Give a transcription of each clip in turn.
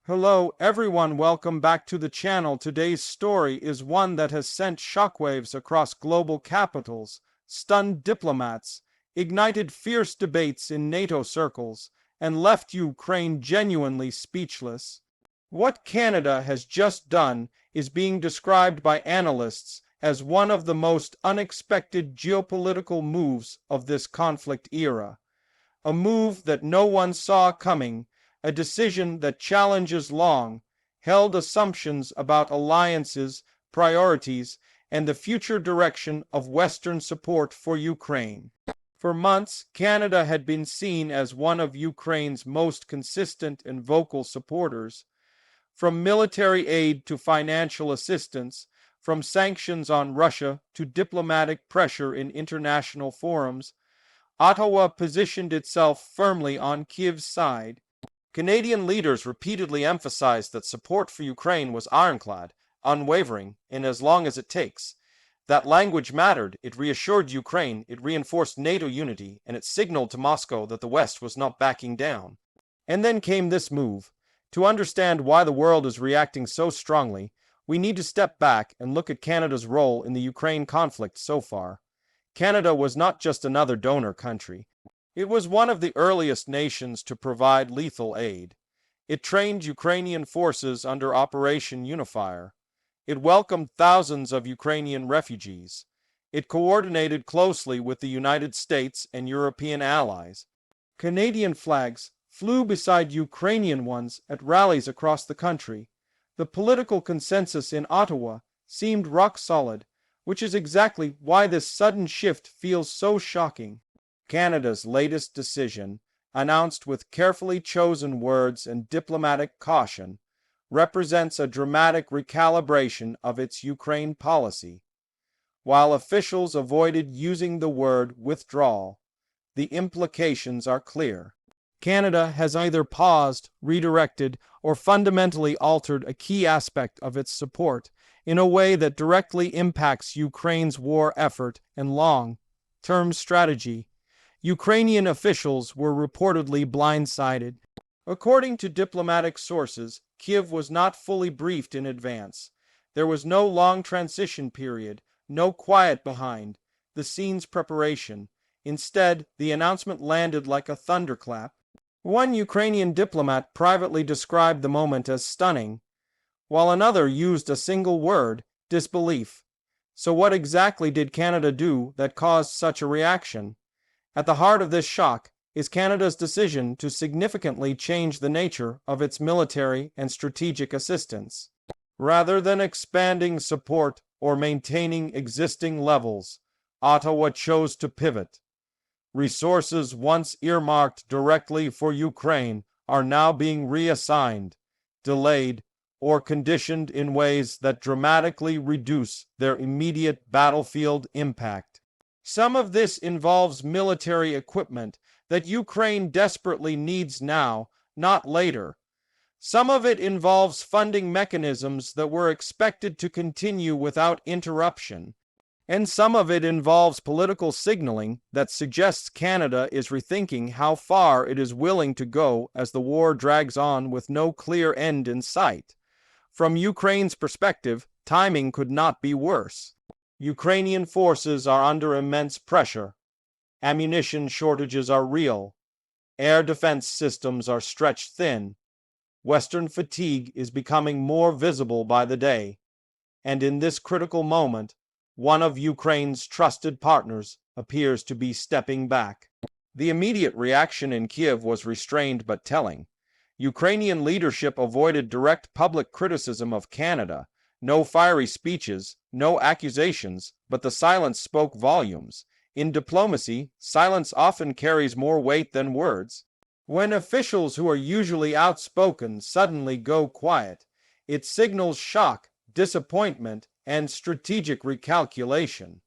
Hello everyone, welcome back to the channel. Today's story is one that has sent shockwaves across global capitals, stunned diplomats, ignited fierce debates in NATO circles, and left Ukraine genuinely speechless. What Canada has just done is being described by analysts as one of the most unexpected geopolitical moves of this conflict era. A move that no one saw coming, a decision that challenges long-held assumptions about alliances, priorities, and the future direction of Western support for Ukraine. For months, Canada had been seen as one of Ukraine's most consistent and vocal supporters. From military aid to financial assistance, from sanctions on Russia to diplomatic pressure in international forums, Ottawa positioned itself firmly on Kyiv's side. Canadian leaders repeatedly emphasized that support for Ukraine was ironclad, unwavering, and as long as it takes. That language mattered. It reassured Ukraine, it reinforced NATO unity, and it signaled to Moscow that the West was not backing down. And then came this move. To understand why the world is reacting so strongly, we need to step back and look at Canada's role in the Ukraine conflict so far. Canada was not just another donor country. It was one of the earliest nations to provide lethal aid. It trained Ukrainian forces under Operation Unifier. It welcomed thousands of Ukrainian refugees. It coordinated closely with the United States and European allies. Canadian flags flew beside Ukrainian ones at rallies across the country. The political consensus in Ottawa seemed rock solid, which is exactly why this sudden shift feels so shocking. Canada's latest decision, announced with carefully chosen words and diplomatic caution, represents a dramatic recalibration of its Ukraine policy. While officials avoided using the word withdrawal, the implications are clear. Canada has either paused, redirected, or fundamentally altered a key aspect of its support in a way that directly impacts Ukraine's war effort and long-term strategy. Ukrainian officials were reportedly blindsided. According to diplomatic sources, Kyiv was not fully briefed in advance. There was no long transition period, no quiet behind the scenes preparation. Instead, the announcement landed like a thunderclap. One Ukrainian diplomat privately described the moment as stunning, while another used a single word, disbelief. So what exactly did Canada do that caused such a reaction? At the heart of this shock is Canada's decision to significantly change the nature of its military and strategic assistance. Rather than expanding support or maintaining existing levels, Ottawa chose to pivot. Resources once earmarked directly for Ukraine are now being reassigned, delayed, or conditioned in ways that dramatically reduce their immediate battlefield impact. Some of this involves military equipment that Ukraine desperately needs now, not later. Some of it involves funding mechanisms that were expected to continue without interruption. And some of it involves political signaling that suggests Canada is rethinking how far it is willing to go as the war drags on with no clear end in sight. From Ukraine's perspective, timing could not be worse. Ukrainian forces are under immense pressure. Ammunition shortages are real. Air defense systems are stretched thin. Western fatigue is becoming more visible by the day. And in this critical moment, one of Ukraine's trusted partners appears to be stepping back. The immediate reaction in Kyiv was restrained but telling. Ukrainian leadership avoided direct public criticism of Canada. No fiery speeches, no accusations, but the silence spoke volumes. In diplomacy, silence often carries more weight than words. When officials who are usually outspoken suddenly go quiet, it signals shock, disappointment, and strategic recalculation.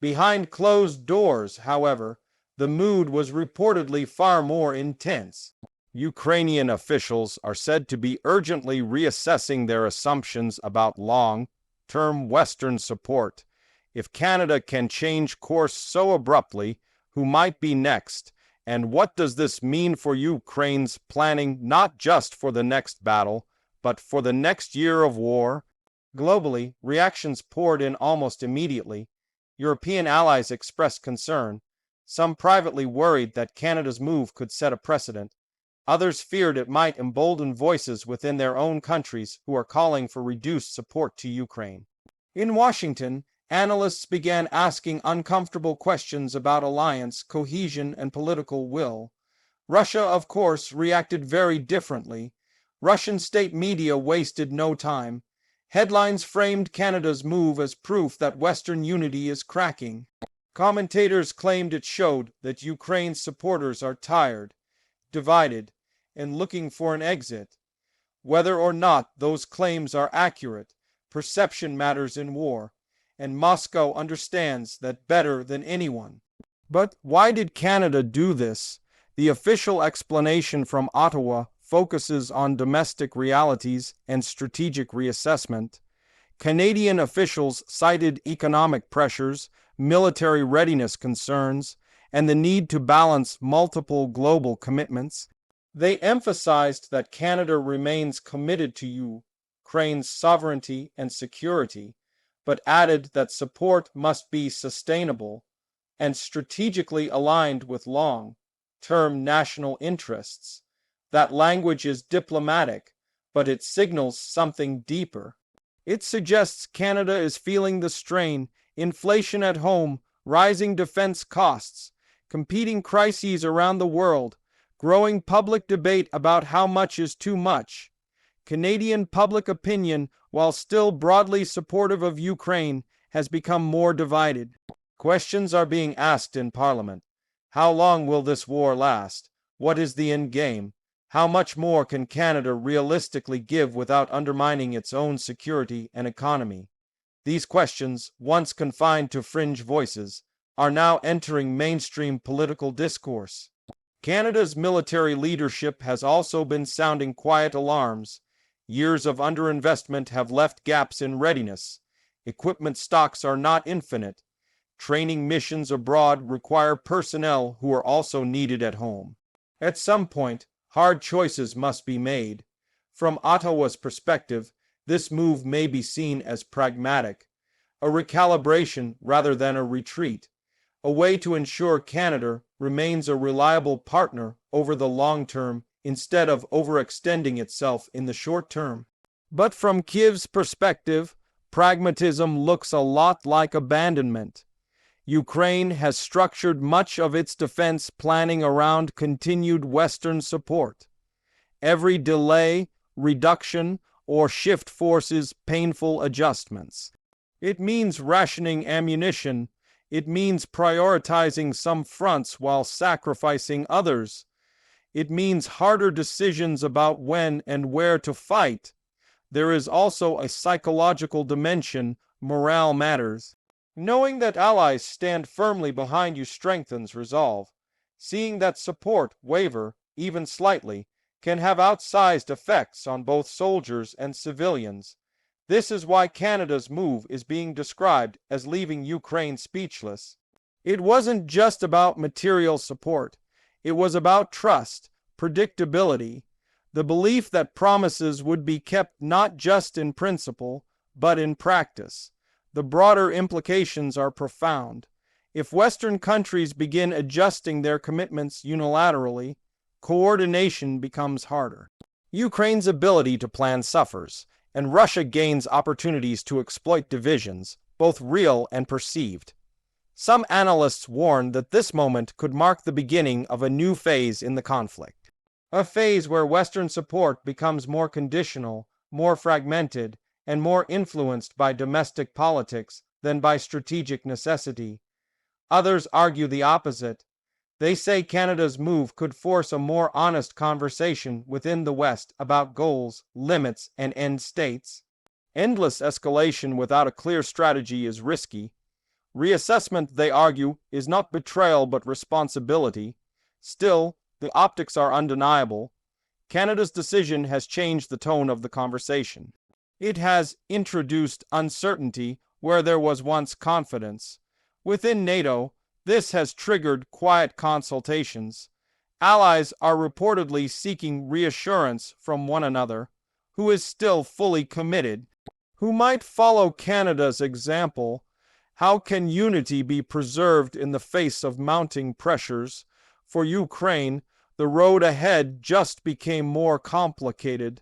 Behind closed doors, however, the mood was reportedly far more intense. Ukrainian officials are said to be urgently reassessing their assumptions about long-term Western support. If Canada can change course so abruptly, who might be next? And what does this mean for Ukraine's planning not just for the next battle, but for the next year of war. Globally, reactions poured in almost immediately. European allies expressed concern. Some privately worried that Canada's move could set a precedent. Others feared it might embolden voices within their own countries who are calling for reduced support to Ukraine. In Washington, analysts began asking uncomfortable questions about alliance, cohesion, and political will. Russia, of course, reacted very differently. Russian state media wasted no time. Headlines framed Canada's move as proof that Western unity is cracking. Commentators claimed it showed that Ukraine's supporters are tired, divided, and looking for an exit. Whether or not those claims are accurate, perception matters in war, and Moscow understands that better than anyone. But why did Canada do this? The official explanation from Ottawa focuses on domestic realities and strategic reassessment. Canadian officials cited economic pressures, military readiness concerns, and the need to balance multiple global commitments. They emphasized that Canada remains committed to Ukraine's sovereignty and security, but added that support must be sustainable and strategically aligned with long-term national interests. That language is diplomatic, but it signals something deeper. It suggests Canada is feeling the strain, inflation at home, rising defense costs, competing crises around the world, growing public debate about how much is too much. Canadian public opinion, while still broadly supportive of Ukraine, has become more divided. Questions are being asked in Parliament. How long will this war last? What is the end game? How much more can Canada realistically give without undermining its own security and economy? These questions, once confined to fringe voices, are now entering mainstream political discourse. Canada's military leadership has also been sounding quiet alarms. Years of underinvestment have left gaps in readiness. Equipment stocks are not infinite. Training missions abroad require personnel who are also needed at home. At some point, hard choices must be made. From Ottawa's perspective, this move may be seen as pragmatic, a recalibration rather than a retreat, a way to ensure Canada remains a reliable partner over the long term instead of overextending itself in the short term. But from Kyiv's perspective, pragmatism looks a lot like abandonment. Ukraine has structured much of its defense planning around continued Western support. Every delay, reduction, or shift forces painful adjustments. It means rationing ammunition. It means prioritizing some fronts while sacrificing others. It means harder decisions about when and where to fight. There is also a psychological dimension. Morale matters. Knowing that allies stand firmly behind you strengthens resolve. Seeing that support waver, even slightly, can have outsized effects on both soldiers and civilians. This is why Canada's move is being described as leaving Ukraine speechless. It wasn't just about material support. It was about trust, predictability, the belief that promises would be kept not just in principle, but in practice. The broader implications are profound. If Western countries begin adjusting their commitments unilaterally, coordination becomes harder. Ukraine's ability to plan suffers, and Russia gains opportunities to exploit divisions, both real and perceived. Some analysts warn that this moment could mark the beginning of a new phase in the conflict. A phase where Western support becomes more conditional, more fragmented, and more influenced by domestic politics than by strategic necessity. Others argue the opposite. They say Canada's move could force a more honest conversation within the West about goals, limits, and end states. Endless escalation without a clear strategy is risky. Reassessment, they argue, is not betrayal but responsibility. Still, the optics are undeniable. Canada's decision has changed the tone of the conversation. It has introduced uncertainty where there was once confidence. Within NATO, this has triggered quiet consultations. Allies are reportedly seeking reassurance from one another. who is still fully committed, who might follow Canada's example. How can unity be preserved in the face of mounting pressures? For Ukraine, the road ahead just became more complicated.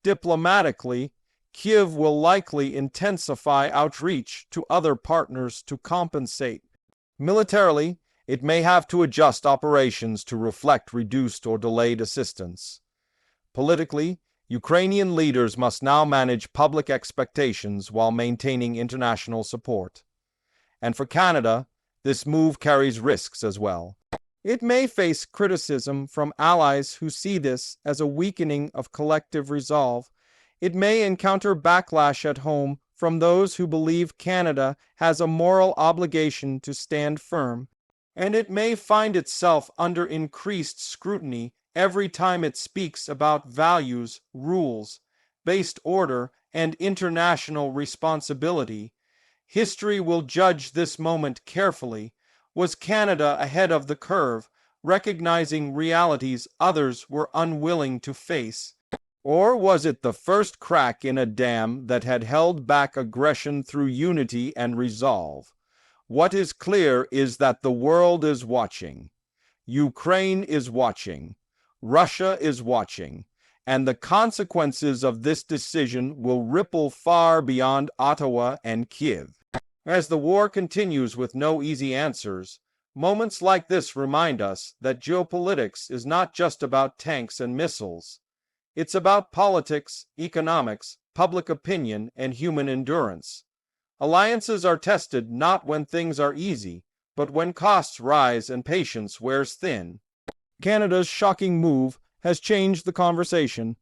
Diplomatically, Kyiv will likely intensify outreach to other partners to compensate. Militarily, it may have to adjust operations to reflect reduced or delayed assistance. Politically, Ukrainian leaders must now manage public expectations while maintaining international support. And for Canada, this move carries risks as well. It may face criticism from allies who see this as a weakening of collective resolve. It may encounter backlash at home from those who believe Canada has a moral obligation to stand firm. And it may find itself under increased scrutiny every time it speaks about values, rules, based order, and international responsibility. History will judge this moment carefully. Was Canada ahead of the curve, recognizing realities others were unwilling to face? Or was it the first crack in a dam that had held back aggression through unity and resolve? What is clear is that the world is watching. Ukraine is watching. Russia is watching. And the consequences of this decision will ripple far beyond Ottawa and Kyiv. As the war continues with no easy answers, moments like this remind us that geopolitics is not just about tanks and missiles. It's about politics, economics, public opinion, and human endurance. Alliances are tested not when things are easy, but when costs rise and patience wears thin. Canada's shocking move has changed the conversation.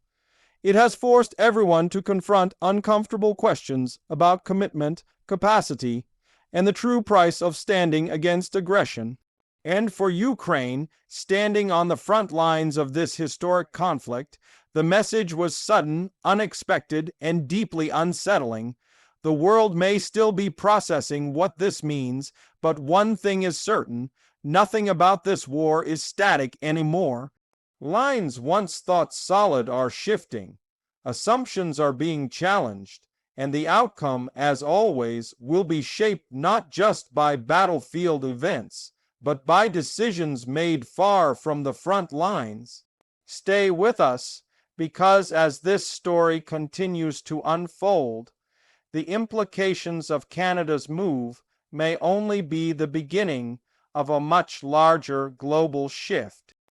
It has forced everyone to confront uncomfortable questions about commitment, capacity, and the true price of standing against aggression. And for Ukraine, standing on the front lines of this historic conflict, the message was sudden, unexpected, and deeply unsettling. The world may still be processing what this means, but one thing is certain: nothing about this war is static anymore. Lines once thought solid are shifting. Assumptions are being challenged, and the outcome, as always, will be shaped not just by battlefield events, but by decisions made far from the front lines. Stay with us, because as this story continues to unfold, the implications of Canada's move may only be the beginning of a much larger global shift.